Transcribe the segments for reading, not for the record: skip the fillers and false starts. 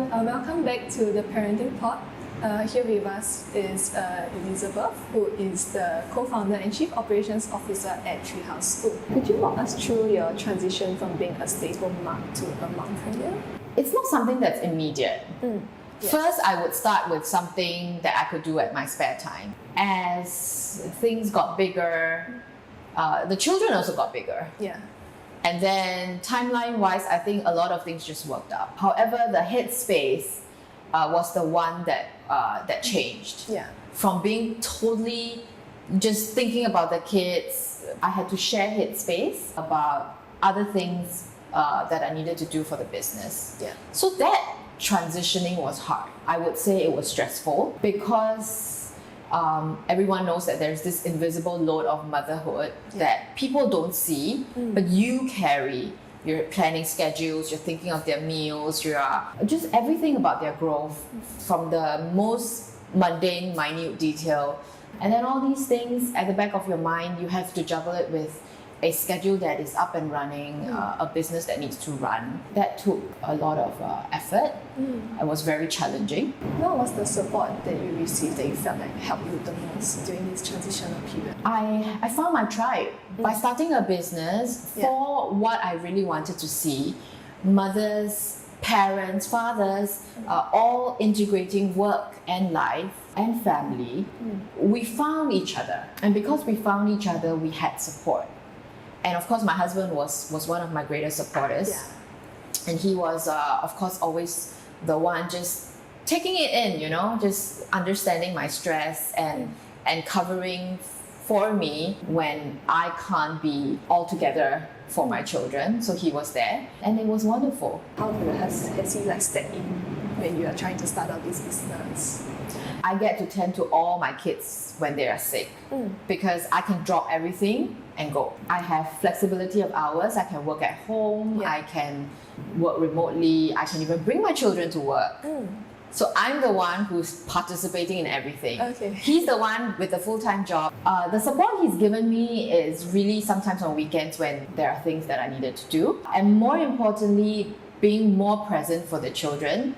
everyone, welcome back to the Parenting Pod. Here with us is Elizabeth, who is the co-founder and Chief Operations Officer at Trehaus School. Could you walk us through your transition from being a stay-at-home mom to a mumpreneur? It's not something that's immediate. Yes. First, I would start with something that I could do at my spare time. As things got bigger, the children also got bigger. Yeah. And then timeline-wise, I think a lot of things just worked out. However, the headspace was the one that changed. Yeah. From being totally just thinking about the kids, I had to share headspace about other things that I needed to do for the business. Yeah. So that transitioning was hard. I would say it was stressful because everyone knows that there's this invisible load of motherhood that people don't see, but you carry. You're planning schedules, you're thinking of their meals, you're just everything about their growth from the most mundane, minute detail. And then all these things at the back of your mind, you have to juggle it with a schedule that is up and running, a business that needs to run. That took a lot of effort. It was very challenging. What was the support that you received that you felt like helped you the most during this transitional period? I found my tribe. By starting a business for what I really wanted to see, mothers, parents, fathers, all integrating work and life and family, we found each other. And because we found each other, we had support. And of course, my husband was one of my greatest supporters. Yeah. And he was, of course, always the one just taking it in, just understanding my stress and covering for me when I can't be all together for my children. So he was there and it was wonderful. How has he stepped in when you are trying to start up this business? I get to tend to all my kids when they are sick because I can drop everything and go. I have flexibility of hours. I can work at home. I can work remotely. I can even bring my children to work. So I'm the one who's participating in everything. Okay. He's the one with the full-time job. The support he's given me is really sometimes on weekends when there are things that I needed to do. And more importantly, being more present for the children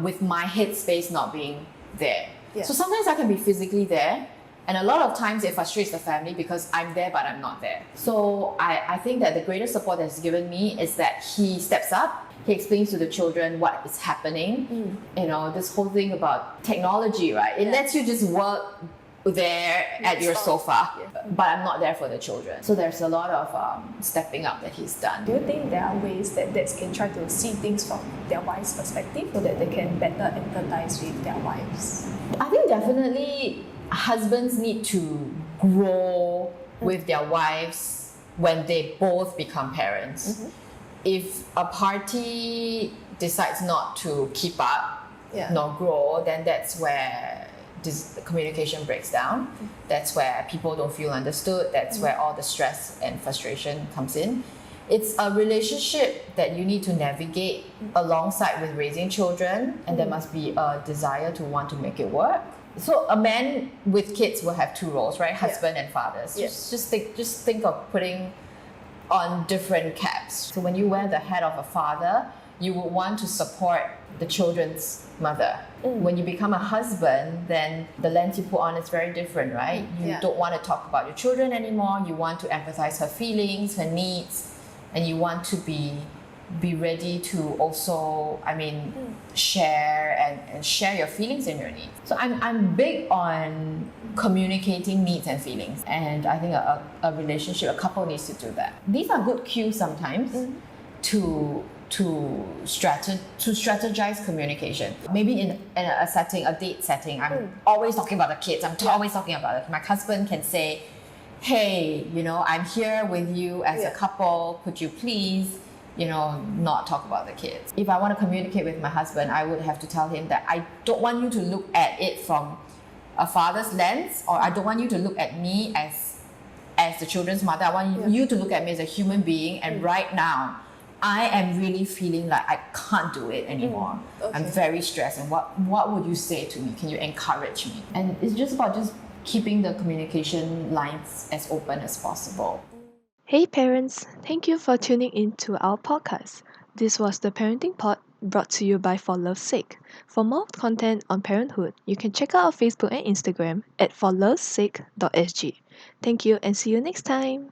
with my headspace not being there. Yeah. So sometimes I can be physically there, and a lot of times it frustrates the family because I'm there but I'm not there. So I think that the greatest support that he's given me is that he steps up, he explains to the children what is happening. This whole thing about technology, right? It lets you just work there at your sofa, but I'm not there for the children. So there's a lot of stepping up that he's done. Do you think there are ways that dads can try to see things from their wife's perspective so that they can better empathize with their wives? I think definitely husbands need to grow with their wives when they both become parents. If a party decides not to keep up, nor grow, then that's where the communication breaks down. That's where people don't feel understood. That's where all the stress and frustration comes in. It's a relationship that you need to navigate alongside with raising children, and there must be a desire to want to make it work. So a man with kids will have two roles, right? Husband and fathers. Just think of putting on different caps. So when you wear the hat of a father, you would want to support the children's mother. When you become a husband, then the lens you put on is very different, right? You don't want to talk about your children anymore. You want to empathize her feelings, her needs, and you want to be ready to also, share and share your feelings and your needs. So I'm big on communicating needs and feelings, and I think a relationship, a couple needs to do that. These are good cues sometimes to strategize communication. Maybe in a setting, a date setting, I'm always talking about the kids. I'm always talking about it. My husband can say, hey, I'm here with you as a couple. Could you please, not talk about the kids? If I want to communicate with my husband, I would have to tell him that I don't want you to look at it from a father's lens, or I don't want you to look at me as the children's mother. I want you to look at me as a human being, and right now, I am really feeling like I can't do it anymore. I'm very stressed, and what would you say to me? Can you encourage me? And it's just about keeping the communication lines as open as possible. Hey parents, thank you for tuning in to our podcast. This was the Parenting Pod. brought to you by For Love's Sake. For more content on parenthood, you can check out our Facebook and Instagram at forlovesake.sg. Thank you and see you next time.